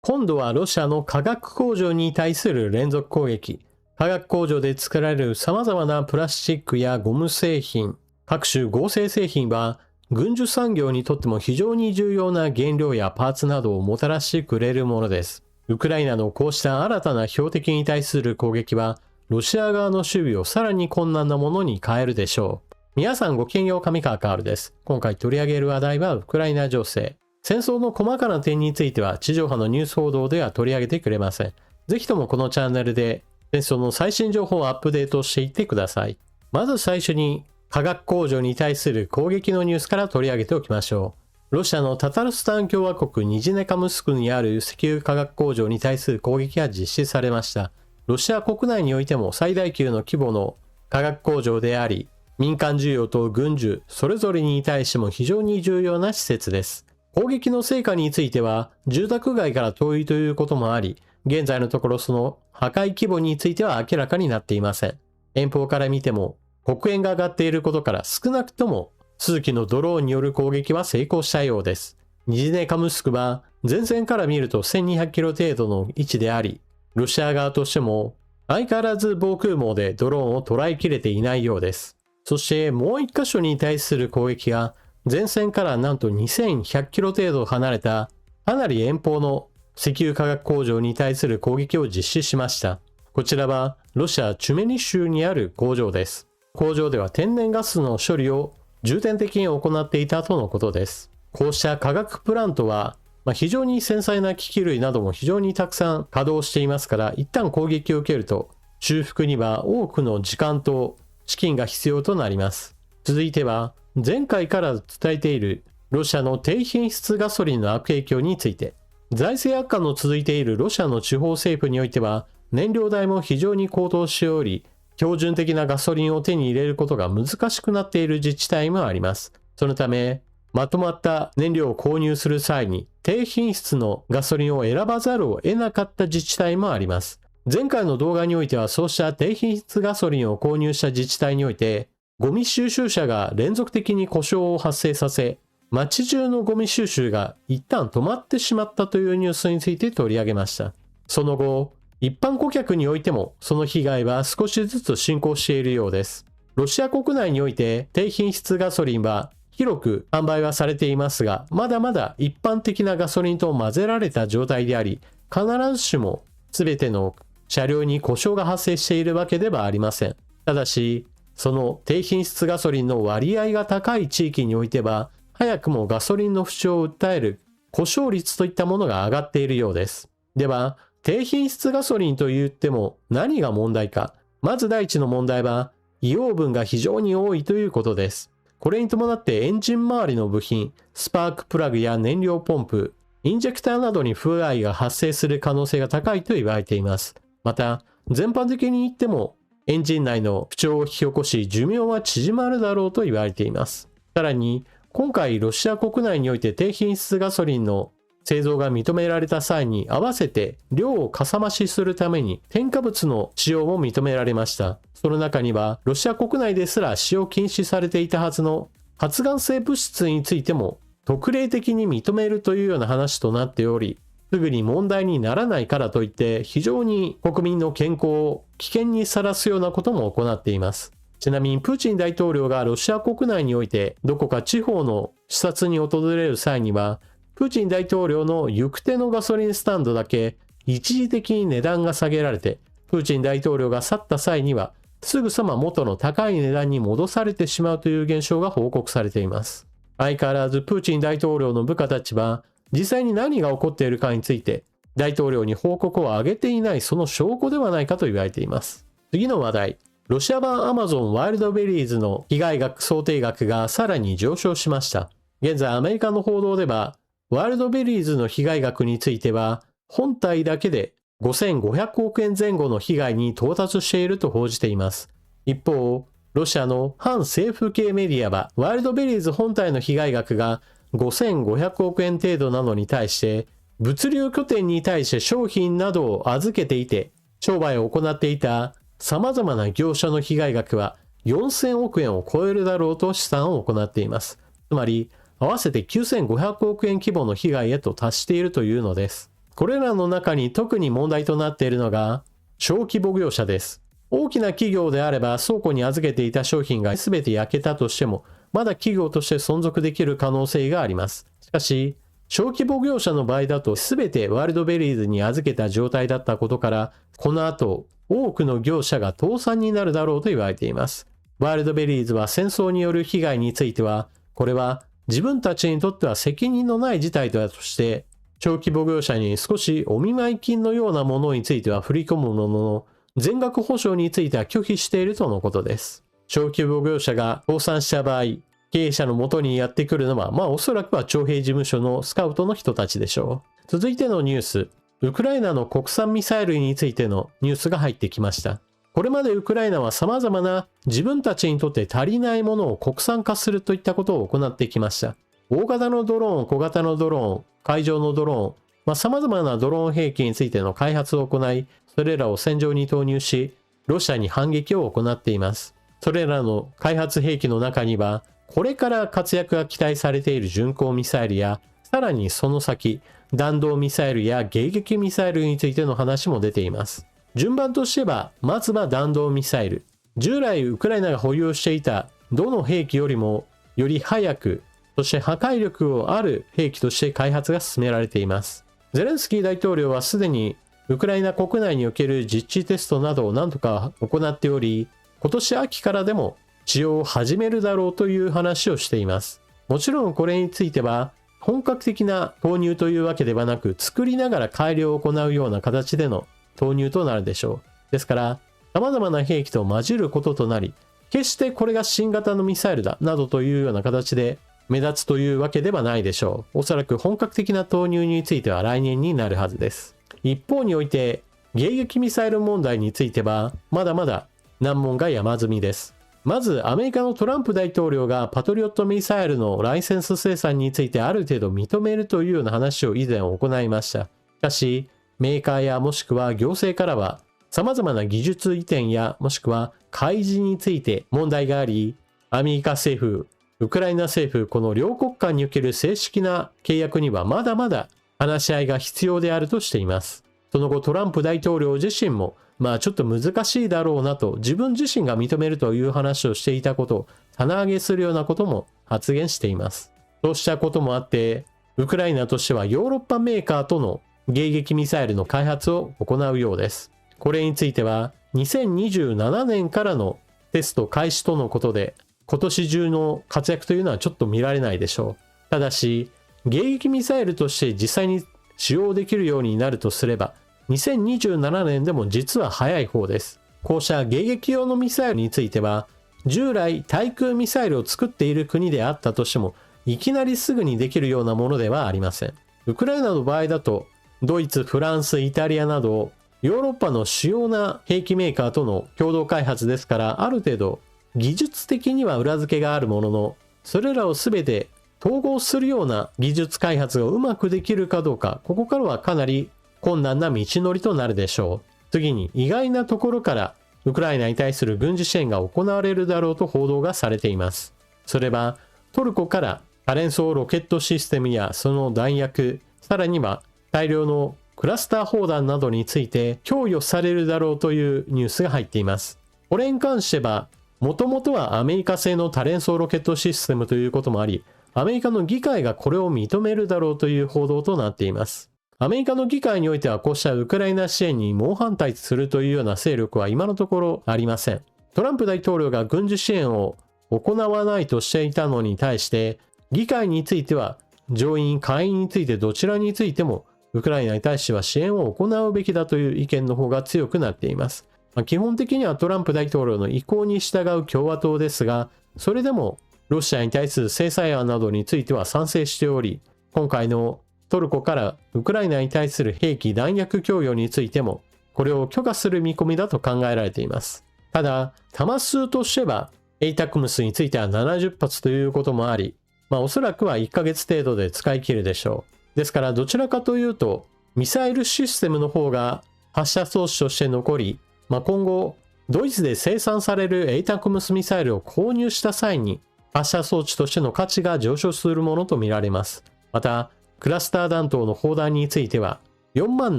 今度はロシアの化学工場に対する連続攻撃。化学工場で作られる様々なプラスチックやゴム製品、各種合成製品は軍需産業にとっても非常に重要な原料やパーツなどをもたらしてくれるものです。ウクライナのこうした新たな標的に対する攻撃は、ロシア側の守備をさらに困難なものに変えるでしょう。皆さんごきげんよう、上川かおるです。今回取り上げる話題はウクライナ情勢。戦争の細かな点については地上波のニュース報道では取り上げてくれません。ぜひともこのチャンネルで戦争の最新情報をアップデートしていってください。まず最初に化学工場に対する攻撃のニュースから取り上げておきましょう。ロシアのタタルスタン共和国ニジネカムスクにある石油化学工場に対する攻撃が実施されました。ロシア国内においても最大級の規模の化学工場であり、民間需要と軍需それぞれに対しても非常に重要な施設です。攻撃の成果については住宅街から遠いということもあり、現在のところその破壊規模については明らかになっていません。遠方から見ても黒煙が上がっていることから少なくとも数機のドローンによる攻撃は成功したようです。ニジネカムスクは前線から見ると1200キロ程度の位置であり、ロシア側としても相変わらず防空網でドローンを捉えきれていないようです。そしてもう一箇所に対する攻撃が前線からなんと2100キロ程度離れたかなり遠方の石油化学工場に対する攻撃を実施しました。こちらはロシアチュメニ州にある工場です。工場では天然ガスの処理を重点的に行っていたとのことです。こうした化学プラントは非常に繊細な機器類なども非常にたくさん稼働していますから、一旦攻撃を受けると修復には多くの時間と資金が必要となります。続いては前回から伝えているロシアの低品質ガソリンの悪影響について、財政悪化の続いているロシアの地方政府においては燃料代も非常に高騰しており、標準的なガソリンを手に入れることが難しくなっている自治体もあります。そのためまとまった燃料を購入する際に低品質のガソリンを選ばざるを得なかった自治体もあります。前回の動画においてはそうした低品質ガソリンを購入した自治体においてゴミ収集車が連続的に故障を発生させ、街中のゴミ収集が一旦止まってしまったというニュースについて取り上げました。その後、一般顧客においてもその被害は少しずつ進行しているようです。ロシア国内において低品質ガソリンは広く販売はされていますが、まだまだ一般的なガソリンと混ぜられた状態であり、必ずしも全ての車両に故障が発生しているわけではありません。ただし、その低品質ガソリンの割合が高い地域においては、早くもガソリンの不調を訴える故障率といったものが上がっているようです。では、低品質ガソリンといっても何が問題か。まず第一の問題は、硫黄分が非常に多いということです。これに伴ってエンジン周りの部品、スパークプラグや燃料ポンプ、インジェクターなどに不具合が発生する可能性が高いと言われています。また、全般的に言っても、エンジン内の不調を引き起こし寿命は縮まるだろうと言われています。さらに今回ロシア国内において低品質ガソリンの製造が認められた際に合わせて量をかさ増しするために添加物の使用も認められました。その中にはロシア国内ですら使用禁止されていたはずの発がん性物質についても特例的に認めるというような話となっており、すぐに問題にならないからといって非常に国民の健康を危険にさらすようなことも行っています。ちなみにプーチン大統領がロシア国内においてどこか地方の視察に訪れる際には、プーチン大統領の行く手のガソリンスタンドだけ一時的に値段が下げられて、プーチン大統領が去った際にはすぐさま元の高い値段に戻されてしまうという現象が報告されています。相変わらずプーチン大統領の部下たちは実際に何が起こっているかについて大統領に報告を上げていないその証拠ではないかと言われています。次の話題。ロシア版 Amazon ワイルドベリーズの被害額想定額がさらに上昇しました。現在アメリカの報道ではワイルドベリーズの被害額については本体だけで5500億円前後の被害に到達していると報じています。一方、ロシアの反政府系メディアはワイルドベリーズ本体の被害額が5500億円程度なのに対して物流拠点に対して商品などを預けていて商売を行っていた様々な業者の被害額は4000億円を超えるだろうと試算を行っています。つまり合わせて9500億円規模の被害へと達しているというのです。これらの中に特に問題となっているのが小規模業者です。大きな企業であれば倉庫に預けていた商品が全て焼けたとしても、まだ企業として存続できる可能性があります。しかし、小規模業者の場合だと全てワイルドベリーズに預けた状態だったことから、この後、多くの業者が倒産になるだろうと言われています。ワイルドベリーズは戦争による被害については、これは自分たちにとっては責任のない事態だとして、小規模業者に少しお見舞い金のようなものについては振り込むものの、全額保証については拒否しているとのことです。小規模業者が倒産した場合、経営者の元にやってくるのは、おそらくは徴兵事務所のスカウトの人たちでしょう。続いてのニュース、ウクライナの国産ミサイルについてのニュースが入ってきました。これまでウクライナは様々な自分たちにとって足りないものを国産化するといったことを行ってきました。大型のドローン、小型のドローン、海上のドローン、様々なドローン兵器についての開発を行い、それらを戦場に投入し、ロシアに反撃を行っています。それらの開発兵器の中には、これから活躍が期待されている巡航ミサイルや、さらにその先、弾道ミサイルや迎撃ミサイルについての話も出ています。順番としては、まずは弾道ミサイル。従来ウクライナが保有していたどの兵器よりも、より早く、そして破壊力をある兵器として開発が進められています。ゼレンスキー大統領はすでにウクライナ国内における実地テストなどを何とか行っており、今年秋からでも使用を始めるだろうという話をしています。もちろんこれについては本格的な投入というわけではなく、作りながら改良を行うような形での投入となるでしょう。ですから、様々な兵器と混じることとなり、決してこれが新型のミサイルだなどというような形で目立つというわけではないでしょう。おそらく本格的な投入については来年になるはずです。一方において、迎撃ミサイル問題については、まだまだ難問が山積みです。まず、アメリカのトランプ大統領がパトリオットミサイルのライセンス生産についてある程度認めるというような話を以前行いました。しかし、メーカーやもしくは行政からは、様々な技術移転やもしくは開示について問題があり、アメリカ政府、ウクライナ政府、この両国間における正式な契約にはまだまだ話し合いが必要であるとしています。その後トランプ大統領自身もちょっと難しいだろうなと自分自身が認めるという話をしていたことを棚上げするようなことも発言しています。そうしたこともあってウクライナとしてはヨーロッパメーカーとの迎撃ミサイルの開発を行うようです。これについては2027年からのテスト開始とのことで今年中の活躍というのはちょっと見られないでしょう。ただし迎撃ミサイルとして実際に使用できるようになるとすれば2027年でも実は早い方です。こうした迎撃用のミサイルについては従来対空ミサイルを作っている国であったとしてもいきなりすぐにできるようなものではありません。ウクライナの場合だとドイツ、フランス、イタリアなどヨーロッパの主要な兵器メーカーとの共同開発ですから、ある程度技術的には裏付けがあるものの、それらを全て統合するような技術開発がうまくできるかどうか、ここからはかなり困難な道のりとなるでしょう。次に意外なところからウクライナに対する軍事支援が行われるだろうと報道がされています。それはトルコから多連装ロケットシステムやその弾薬、さらには大量のクラスター砲弾などについて供与されるだろうというニュースが入っています。これに関しては、もともとはアメリカ製の多連装ロケットシステムということもあり、アメリカの議会がこれを認めるだろうという報道となっています。アメリカの議会においてはこうしたウクライナ支援に猛反対するというような勢力は今のところありません。トランプ大統領が軍事支援を行わないとしていたのに対して、議会については上院、下院についてどちらについてもウクライナに対しては支援を行うべきだという意見の方が強くなっています。基本的にはトランプ大統領の意向に従う共和党ですが、それでもロシアに対する制裁案などについては賛成しており、今回のトルコからウクライナに対する兵器弾薬供与についても、これを許可する見込みだと考えられています。ただ、弾数としては、ATACMS については70発ということもあり、おそらくは1ヶ月程度で使い切るでしょう。ですからどちらかというとミサイルシステムの方が発射装置として残り、今後ドイツで生産される ATACMS ミサイルを購入した際に発射装置としての価値が上昇するものとみられます。またクラスター弾頭の砲弾については4万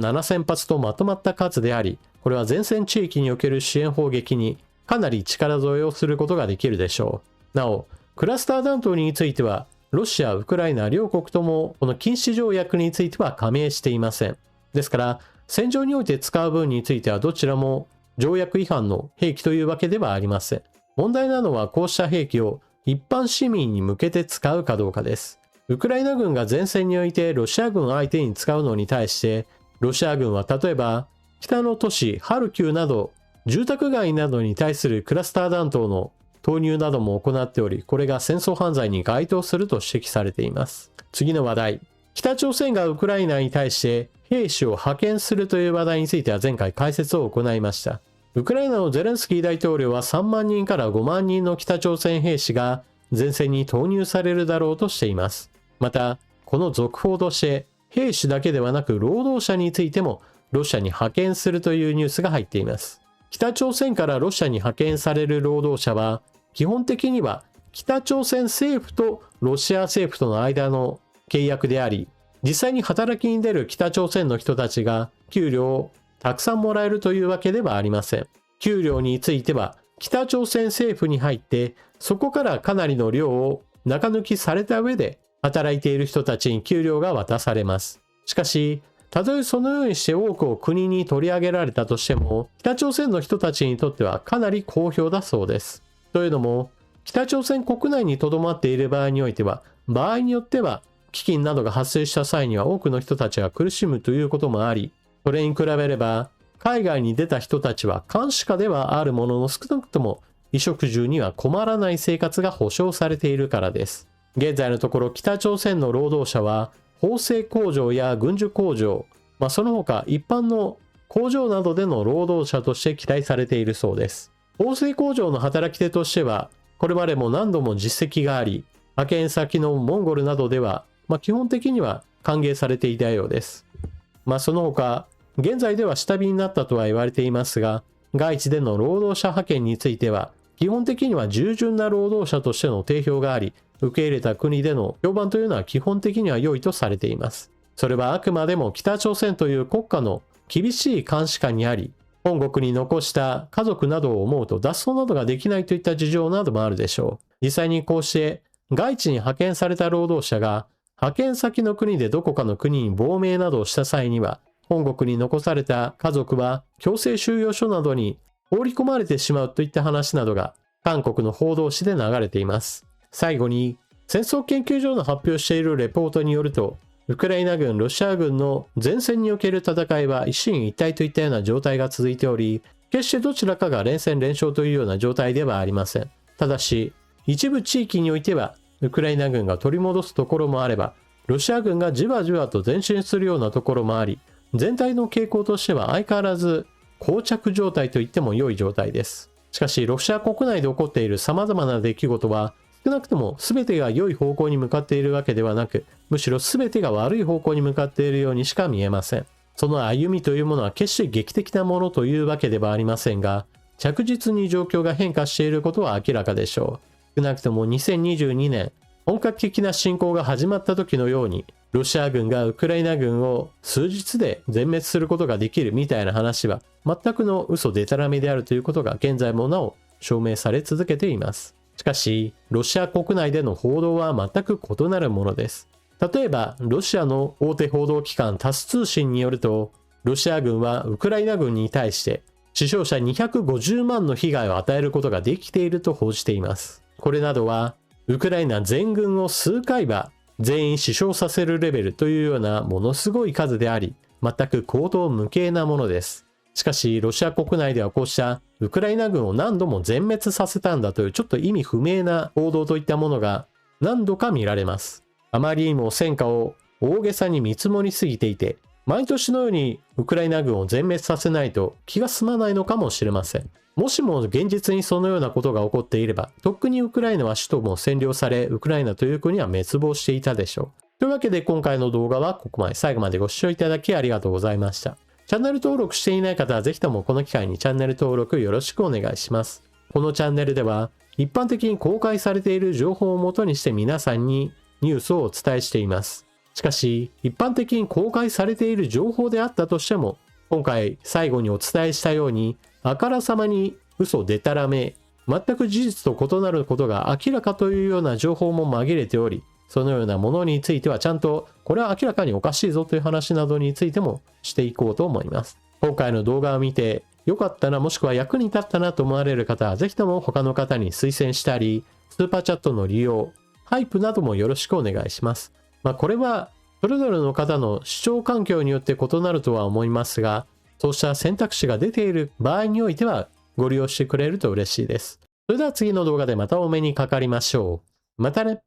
7000発とまとまった数であり、これは前線地域における支援砲撃にかなり力添えをすることができるでしょう。なお、クラスター弾頭については、ロシア、ウクライナ両国ともこの禁止条約については加盟していません。ですから、戦場において使う分についてはどちらも条約違反の兵器というわけではありません。問題なのはこうした兵器を一般市民に向けて使うかどうかです。ウクライナ軍が前線においてロシア軍相手に使うのに対して、ロシア軍は例えば北の都市ハルキウなど住宅街などに対するクラスター弾頭の投入なども行っており、これが戦争犯罪に該当すると指摘されています。次の話題。北朝鮮がウクライナに対して兵士を派遣するという話題については前回解説を行いました。ウクライナのゼレンスキー大統領は3万人から5万人の北朝鮮兵士が前線に投入されるだろうとしています。また、この続報として兵士だけではなく労働者についてもロシアに派遣するというニュースが入っています。北朝鮮からロシアに派遣される労働者は基本的には北朝鮮政府とロシア政府との間の契約であり、実際に働きに出る北朝鮮の人たちが給料をたくさんもらえるというわけではありません。給料については北朝鮮政府に入って、そこからかなりの量を中抜きされた上で働いている人たちに給料が渡されます。しかし、たとえそのようにして多くを国に取り上げられたとしても、北朝鮮の人たちにとってはかなり好評だそうです。というのも、北朝鮮国内に留まっている場合においては、場合によっては飢饉などが発生した際には多くの人たちが苦しむということもあり、それに比べれば海外に出た人たちは監視下ではあるものの少なくとも衣食住には困らない生活が保障されているからです。現在のところ北朝鮮の労働者は縫製工場や軍需工場、その他一般の工場などでの労働者として期待されているそうです。縫製工場の働き手としてはこれまでも何度も実績があり、派遣先のモンゴルなどでは、基本的には歓迎されていたようです。その他、現在では下火になったとは言われていますが、外地での労働者派遣については、基本的には従順な労働者としての定評があり、受け入れた国での評判というのは基本的には良いとされています。それはあくまでも北朝鮮という国家の厳しい監視下にあり、本国に残した家族などを思うと脱走などができないといった事情などもあるでしょう。実際にこうして外地に派遣された労働者が派遣先の国でどこかの国に亡命などをした際には、本国に残された家族は強制収容所などに放り込まれてしまうといった話などが韓国の報道誌で流れています。最後に、戦争研究所の発表しているレポートによると、ウクライナ軍、ロシア軍の前線における戦いは一進一退といったような状態が続いており、決してどちらかが連戦連勝というような状態ではありません。ただし、一部地域においては、ウクライナ軍が取り戻すところもあれば、ロシア軍がじわじわと前進するようなところもあり、全体の傾向としては相変わらず膠着状態といっても良い状態です。しかし、ロシア国内で起こっている様々な出来事は、少なくとも全てが良い方向に向かっているわけではなく、むしろ全てが悪い方向に向かっているようにしか見えません。その歩みというものは決して劇的なものというわけではありませんが、着実に状況が変化していることは明らかでしょう。少なくとも2022年、本格的な侵攻が始まった時のように、ロシア軍がウクライナ軍を数日で全滅することができるみたいな話は、全くの嘘でたらめであるということが現在もなお証明され続けています。しかし、ロシア国内での報道は全く異なるものです。例えば、ロシアの大手報道機関タス通信によると、ロシア軍はウクライナ軍に対して死傷者250万の被害を与えることができていると報じています。これなどは、ウクライナ全軍を数回は全員死傷させるレベルというようなものすごい数であり、全く口頭無形なものです。しかし、ロシア国内ではこうしたウクライナ軍を何度も全滅させたんだというちょっと意味不明な報道といったものが何度か見られます。あまりにも戦果を大げさに見積もりすぎていて、毎年のようにウクライナ軍を全滅させないと気が済まないのかもしれません。もしも現実にそのようなことが起こっていれば、とっくにウクライナは首都も占領され、ウクライナという国は滅亡していたでしょう。というわけで今回の動画はここまで。最後までご視聴いただきありがとうございました。チャンネル登録していない方はぜひともこの機会にチャンネル登録よろしくお願いします。このチャンネルでは一般的に公開されている情報をもとにして皆さんにニュースをお伝えしています。しかし、一般的に公開されている情報であったとしても、今回最後にお伝えしたように、あからさまに嘘でたらめ、全く事実と異なることが明らかというような情報も紛れており、そのようなものについてはちゃんと、これは明らかにおかしいぞという話などについてもしていこうと思います。今回の動画を見て、良かったなもしくは役に立ったなと思われる方は、ぜひとも他の方に推薦したり、スーパーチャットの利用、ハイプなどもよろしくお願いします。これはそれぞれの方の視聴環境によって異なるとは思いますが、そうした選択肢が出ている場合においてはご利用してくれると嬉しいです。それでは次の動画でまたお目にかかりましょう。またね。